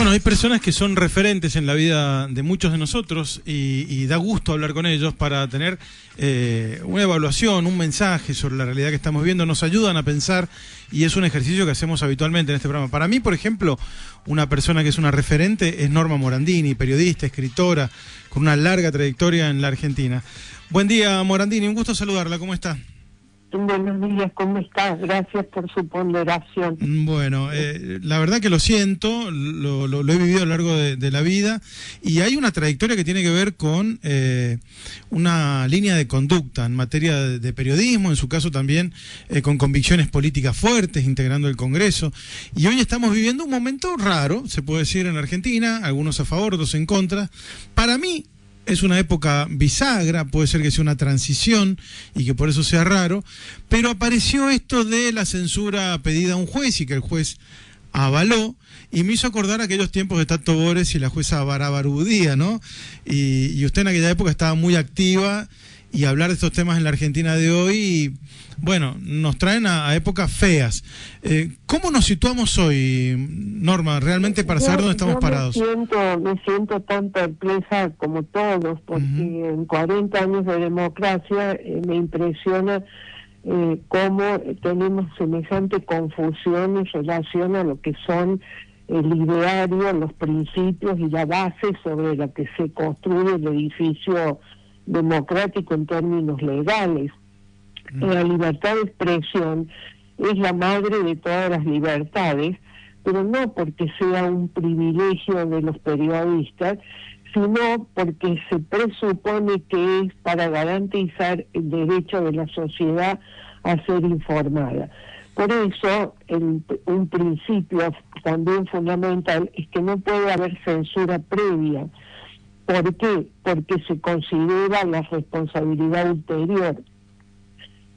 Bueno, hay personas que son referentes en la vida de muchos de nosotros y da gusto hablar con ellos para tener una evaluación, un mensaje sobre la realidad que estamos viendo. Nos ayudan a pensar y es un ejercicio que hacemos habitualmente en este programa. Para mí, por ejemplo, una persona que es una referente es Norma Morandini, periodista, escritora, con una larga trayectoria en la Argentina. Buen día, Morandini, un gusto saludarla. ¿Cómo está? Buenos días, ¿cómo estás? Gracias por su ponderación. Bueno, la verdad que lo siento, lo he vivido a lo largo de la vida y hay una trayectoria que tiene que ver con una línea de conducta en materia de periodismo, en su caso también con convicciones políticas fuertes, integrando el Congreso. Y hoy estamos viviendo un momento raro, se puede decir, en Argentina, algunos a favor, otros en contra. Para mí, es una época bisagra, puede ser que sea una transición y que por eso sea raro, pero apareció esto de la censura pedida a un juez y que el juez avaló y me hizo acordar aquellos tiempos de Tato Bores y la jueza Barabarudía, ¿no? Y usted en aquella época estaba muy activa y hablar de estos temas en la Argentina de hoy, bueno, nos traen a épocas feas. ¿Cómo nos situamos hoy, Norma, realmente para saber dónde estamos parados? Me siento tan perpleja como todos, porque en 40 años de democracia me impresiona cómo tenemos semejante confusión en relación a lo que son el ideario, los principios y la base sobre la que se construye el edificio democrático en términos legales. La libertad de expresión es la madre de todas las libertades, pero no porque sea un privilegio de los periodistas, sino porque se presupone que es para garantizar el derecho de la sociedad a ser informada. Por eso, un principio también fundamental es que no puede haber censura previa. ¿Por qué? Porque se considera la responsabilidad ulterior.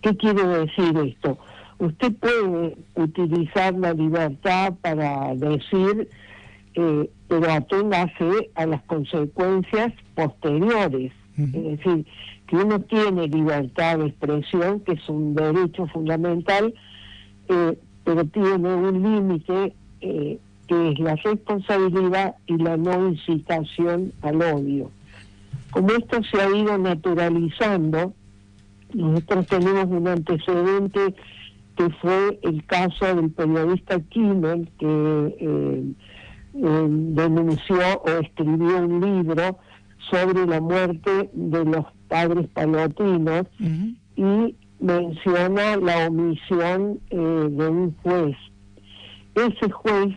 ¿Qué quiere decir esto? Usted puede utilizar la libertad para decir, pero aténgase a las consecuencias posteriores. Es decir, que uno tiene libertad de expresión, que es un derecho fundamental, pero tiene un límite que es la responsabilidad y la no incitación al odio. Como esto se ha ido naturalizando, nosotros tenemos un antecedente que fue el caso del periodista Kimmel, que denunció o escribió un libro sobre la muerte de los padres palotinos y menciona la omisión de un juez. Ese juez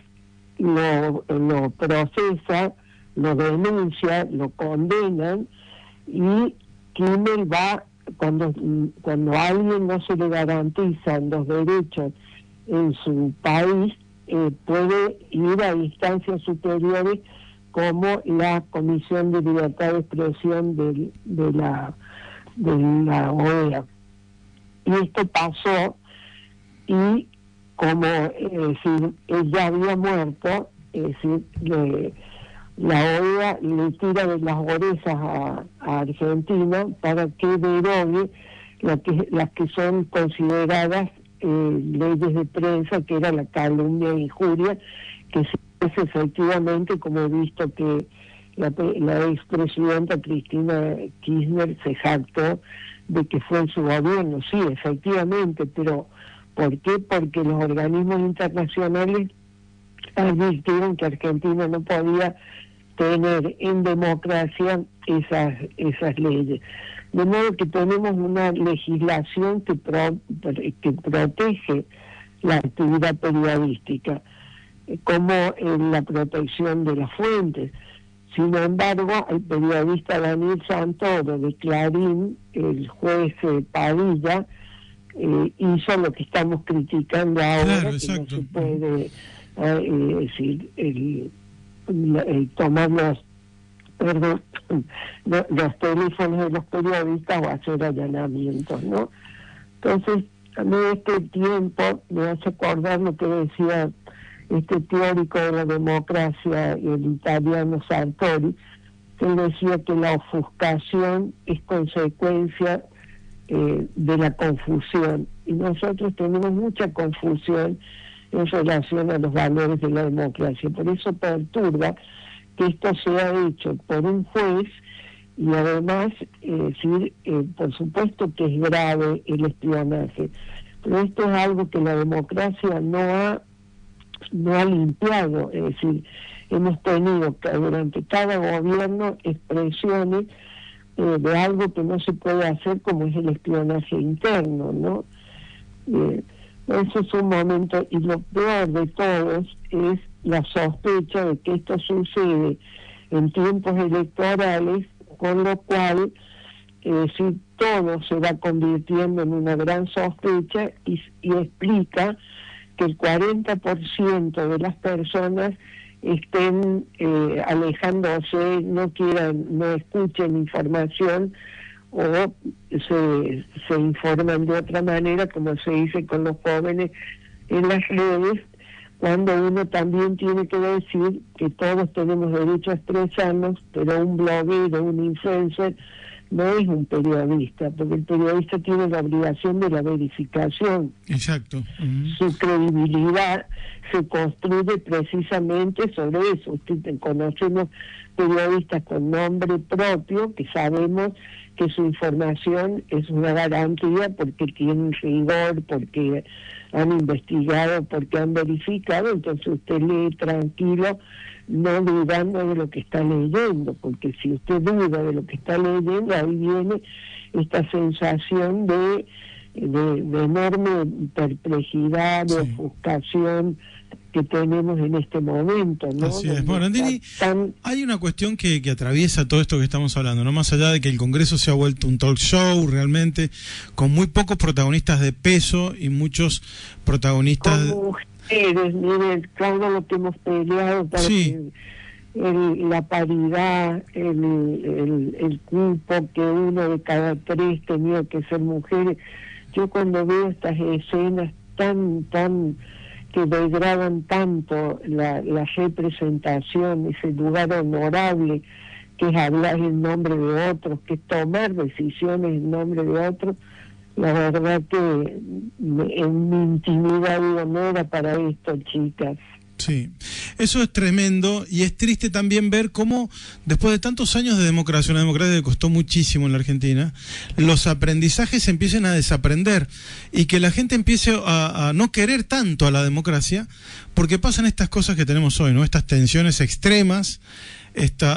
lo procesa, lo denuncia, lo condenan y Kimmel va, cuando a alguien no se le garantizan los derechos en su país, puede ir a instancias superiores como la Comisión de Libertad de Expresión de la OEA. Y esto pasó y como él ya había muerto, la OEA le tira de las orejas a Argentina para que derogue las que son consideradas leyes de prensa, que era la calumnia e injuria, que es efectivamente, como he visto que la expresidenta Cristina Kirchner se jactó de que fue en su gobierno. Sí, efectivamente, pero ¿por qué? Porque los organismos internacionales advirtieron que Argentina no podía tener en democracia esas leyes. De modo que tenemos una legislación que protege la actividad periodística, como la protección de las fuentes. Sin embargo, el periodista Daniel Santoro de Clarín, el juez Padilla, hizo lo que estamos criticando ahora, claro, que no se puede tomar los teléfonos de los periodistas o hacer allanamientos, ¿no? Entonces, a mí este tiempo me hace acordar lo que decía este teórico de la democracia, el italiano Sartori, que decía que la ofuscación es consecuencia de la confusión, y nosotros tenemos mucha confusión en relación a los valores de la democracia. Por eso perturba que esto sea hecho por un juez y además, por supuesto que es grave el espionaje, pero esto es algo que la democracia no ha limpiado, es decir, hemos tenido que durante cada gobierno expresiones de algo que no se puede hacer, como es el espionaje interno, ¿no? Eso es un momento, y lo peor de todos es la sospecha de que esto sucede en tiempos electorales, con lo cual si todo se va convirtiendo en una gran sospecha y explica que el 40% de las personas estén alejándose, no escuchen información o se informan de otra manera, como se dice con los jóvenes en las redes, cuando uno también tiene que decir que todos tenemos derecho a expresarnos, pero un bloguero, un influencer, no es un periodista, porque el periodista tiene la obligación de la verificación. Exacto. Su credibilidad se construye precisamente sobre eso. Conocemos periodistas con nombre propio que sabemos que su información es una garantía porque tienen rigor, porque han investigado, porque han verificado, entonces usted lee tranquilo, no dudando de lo que está leyendo, porque si usted duda de lo que está leyendo, ahí viene esta sensación de enorme perplejidad, de ofuscación que tenemos en este momento, ¿no? Así es. Bueno, Andini, hay una cuestión que atraviesa todo esto que estamos hablando, ¿no? Más allá de que el Congreso se ha vuelto un talk show realmente, con muy pocos protagonistas de peso y muchos protagonistas... Miren, todo lo que hemos peleado para que la paridad, el cupo, que 1 de cada 3 tenía que ser mujeres. Yo cuando veo estas escenas tan que degradan tanto la representación, ese lugar honorable que es hablar en nombre de otros, que es tomar decisiones en nombre de otros, la verdad que en mi intimidad digo, no era para esto, chicas. Sí, eso es tremendo y es triste también ver cómo después de tantos años de democracia, una democracia que costó muchísimo en la Argentina, los aprendizajes se empiecen a desaprender y que la gente empiece a no querer tanto a la democracia porque pasan estas cosas que tenemos hoy, ¿no? Estas tensiones extremas,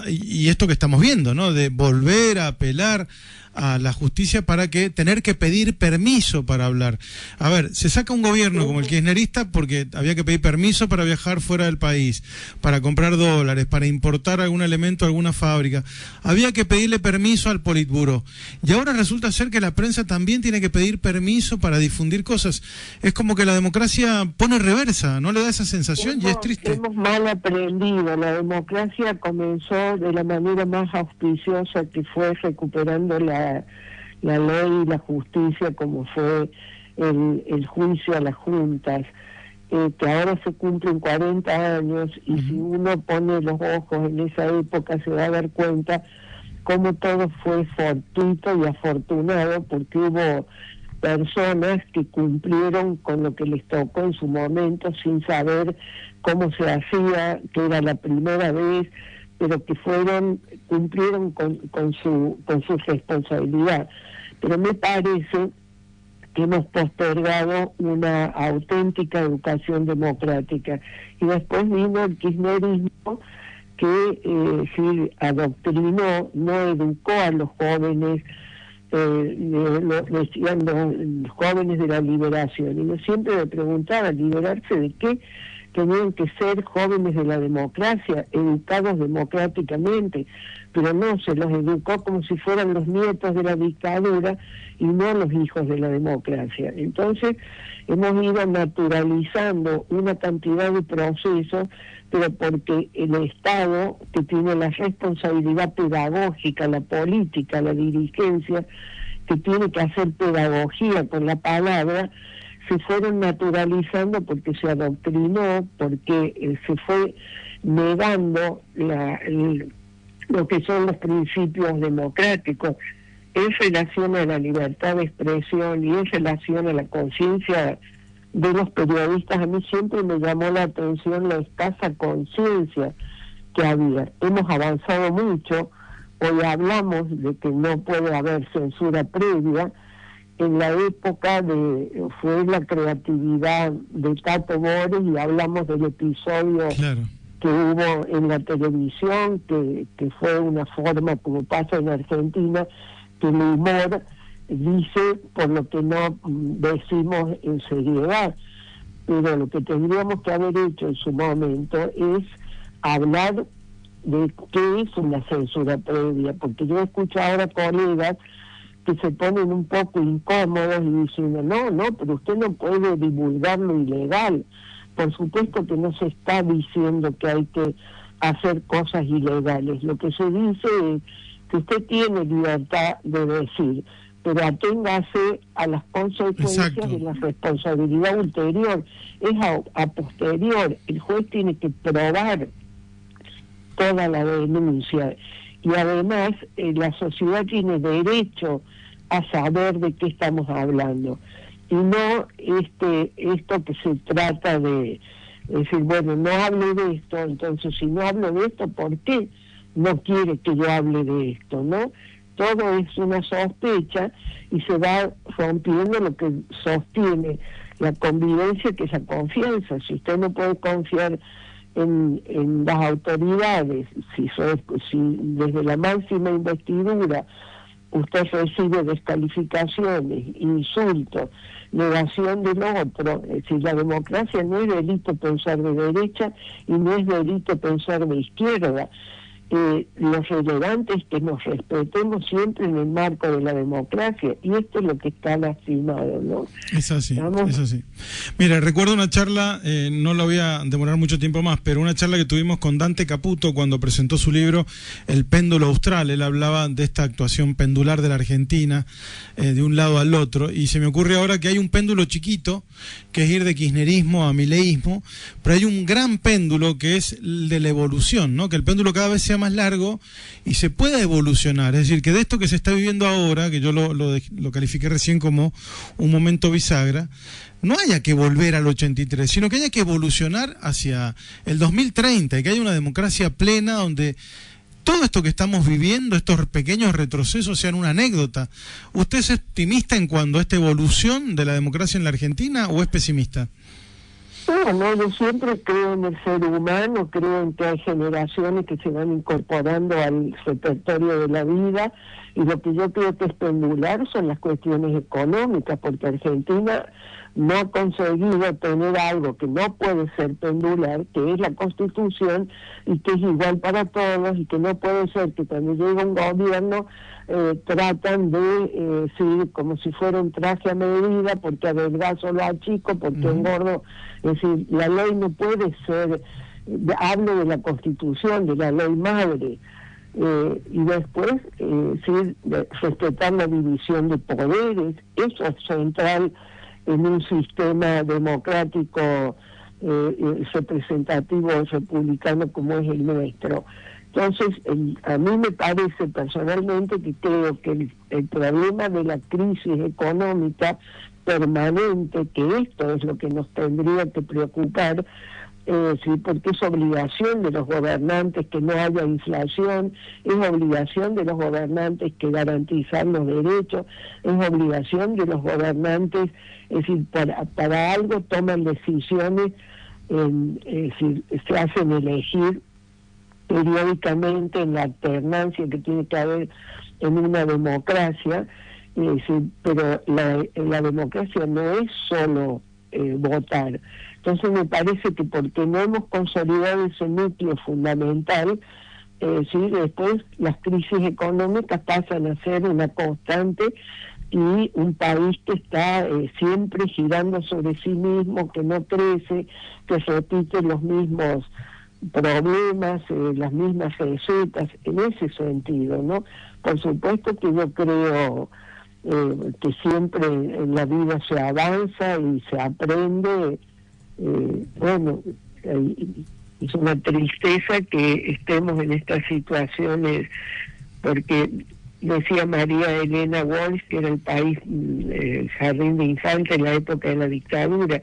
y esto que estamos viendo, ¿no? De volver a apelar a la justicia para tener que pedir permiso para hablar. A ver, se saca un gobierno como el kirchnerista porque había que pedir permiso para viajar fuera del país, para comprar dólares, para importar algún elemento a alguna fábrica. Había que pedirle permiso al Politburó. Y ahora resulta ser que la prensa también tiene que pedir permiso para difundir cosas. Es como que la democracia pone reversa, ¿no le da esa sensación? Y es triste. Hemos mal aprendido. La democracia comenzó de la manera más auspiciosa, que fue recuperando la ley y la justicia, como fue el juicio a las juntas, que ahora se cumplen 40 años, y si uno pone los ojos en esa época se va a dar cuenta cómo todo fue fortuito y afortunado, porque hubo personas que cumplieron con lo que les tocó en su momento sin saber cómo se hacía, que era la primera vez, pero que cumplieron con su responsabilidad. Pero me parece que hemos postergado una auténtica educación democrática. Y después vino el kirchnerismo, que sí adoctrinó, no educó a los jóvenes, decían los jóvenes de la liberación. Y yo siempre me preguntaba, ¿liberarse de qué? Tenían que ser jóvenes de la democracia, educados democráticamente, pero no, se los educó como si fueran los nietos de la dictadura y no los hijos de la democracia. Entonces hemos ido naturalizando una cantidad de procesos, pero porque el Estado, que tiene la responsabilidad pedagógica, la política, la dirigencia, que tiene que hacer pedagogía con la palabra, se fueron naturalizando porque se adoctrinó, porque se fue negando lo que son los principios democráticos en relación a la libertad de expresión y en relación a la conciencia de los periodistas. A mí siempre me llamó la atención la escasa conciencia que había. Hemos avanzado mucho, hoy hablamos de que no puede haber censura previa. En la época fue la creatividad de Tato Bores, y hablamos del episodio que hubo en la televisión, que fue una forma, como pasa en Argentina, que el humor dice por lo que no decimos en seriedad. Pero lo que tendríamos que haber hecho en su momento es hablar de qué es una censura previa, porque yo escucho ahora colegas que se ponen un poco incómodos y dicen, no, pero usted no puede divulgar lo ilegal. Por supuesto que no se está diciendo que hay que hacer cosas ilegales. Lo que se dice es que usted tiene libertad de decir, pero aténgase a las consecuencias de la responsabilidad ulterior. Es a posterior. El juez tiene que probar toda la denuncia. Y además la sociedad tiene derecho a saber de qué estamos hablando, y no esto que se trata de decir, bueno, no hable de esto, entonces si no hablo de esto, ¿por qué no quiere que yo hable de esto? ¿No? Todo es una sospecha y se va rompiendo lo que sostiene la convivencia, que es la confianza. Si usted no puede confiar en las autoridades, si desde la máxima investidura usted recibe descalificaciones, insultos, negación del otro, es decir, la democracia no es delito pensar de derecha y no es delito pensar de izquierda. Lo relevante es que nos respetemos siempre en el marco de la democracia, y esto es lo que está lastimado, ¿no? Es así, es así. Mira, recuerdo una charla, no la voy a demorar mucho tiempo más, pero una charla que tuvimos con Dante Caputo cuando presentó su libro El péndulo austral. Él hablaba de esta actuación pendular de la Argentina, de un lado al otro, y se me ocurre ahora que hay un péndulo chiquito, que es ir de kirchnerismo a mileísmo, pero hay un gran péndulo que es el de la evolución, ¿no? Que el péndulo cada vez sea más largo y se pueda evolucionar. Es decir, que de esto que se está viviendo ahora, que yo lo califiqué recién como un momento bisagra, no haya que volver al 83, sino que haya que evolucionar hacia el 2030, y que haya una democracia plena donde todo esto que estamos viviendo, estos pequeños retrocesos, sean una anécdota. ¿Usted es optimista en cuanto a esta evolución de la democracia en la Argentina o es pesimista? No, yo siempre creo en el ser humano, creo en que hay generaciones que se van incorporando al repertorio de la vida, y lo que yo creo que es pendular son las cuestiones económicas, porque Argentina no ha conseguido tener algo que no puede ser pendular, que es la Constitución, y que es igual para todos, y que no puede ser que cuando llega un gobierno tratan de decir como si fuera un traje a medida, porque adelgazo lo achico, porque engordo. Es decir, la ley no puede ser, hablo de la Constitución, de la ley madre, y después respetar la división de poderes. Eso es central en un sistema democrático representativo republicano como es el nuestro. Entonces, a mí me parece personalmente que creo que el problema de la crisis económica permanente, que esto es lo que nos tendría que preocupar, sí, porque es obligación de los gobernantes que no haya inflación, es obligación de los gobernantes que garantizar los derechos, es obligación de los gobernantes, es decir, para algo toman decisiones, es decir, se hacen elegir periódicamente en la alternancia que tiene que haber en una democracia, pero la democracia no es solo votar. Entonces me parece que porque no hemos consolidado ese núcleo fundamental, después las crisis económicas pasan a ser una constante, y un país que está siempre girando sobre sí mismo, que no crece, que repite los mismos problemas, las mismas recetas, en ese sentido, ¿no? Por supuesto que yo creo que siempre en la vida se avanza y se aprende. Es una tristeza que estemos en estas situaciones, porque decía María Elena Walsh, que era el país, el jardín de infantes en la época de la dictadura.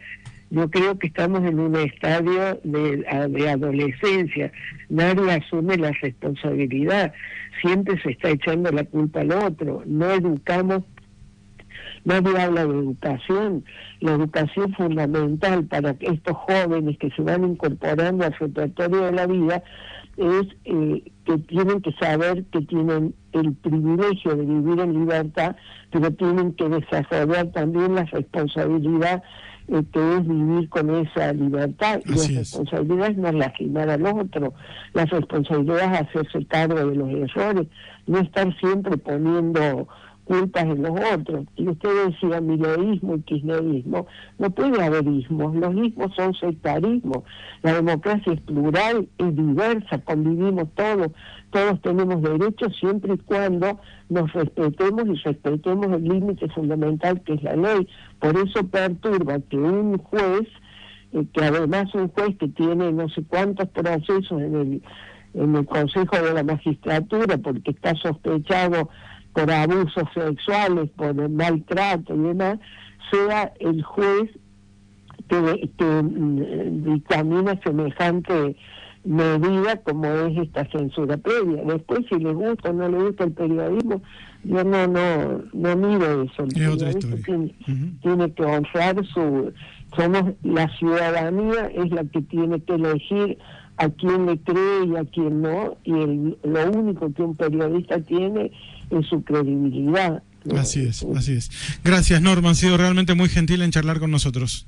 Yo creo que estamos en un estadio de adolescencia, nadie asume la responsabilidad, siempre se está echando la culpa al otro, no educamos. Nadie habla de educación, la educación fundamental para estos jóvenes que se van incorporando al repertorio de la vida es que tienen que saber que tienen el privilegio de vivir en libertad, pero tienen que desarrollar también la responsabilidad que es vivir con esa libertad. Y la responsabilidad es no lastimar al otro, la responsabilidad es hacerse cargo de los errores, no estar siempre poniendo culpas en los otros. Y usted decía mileísmo y kirchnerismo, no puede haber ismos, los ismos son sectarismo, la democracia es plural, es diversa, convivimos todos tenemos derechos siempre y cuando nos respetemos y respetemos el límite fundamental que es la ley. Por eso perturba que un juez, que además un juez que tiene no sé cuántos procesos en el Consejo de la Magistratura porque está sospechado por abusos sexuales, por maltrato y demás, sea el juez que dictamina semejante medida como es esta censura previa. Después, si le gusta o no le gusta el periodismo, yo no miro eso. El periodismo tiene que honrar la ciudadanía es la que tiene que elegir a quién le cree y a quién no, y lo único que un periodista tiene es su credibilidad. Así es. Gracias, Norma, han sido realmente muy gentil en charlar con nosotros.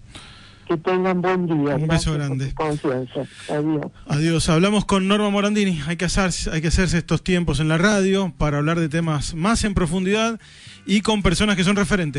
Que tengan buen día. Un beso grande. Confianza. Adiós. Adiós. Hablamos con Norma Morandini. Hay que hacerse estos tiempos en la radio para hablar de temas más en profundidad y con personas que son referentes.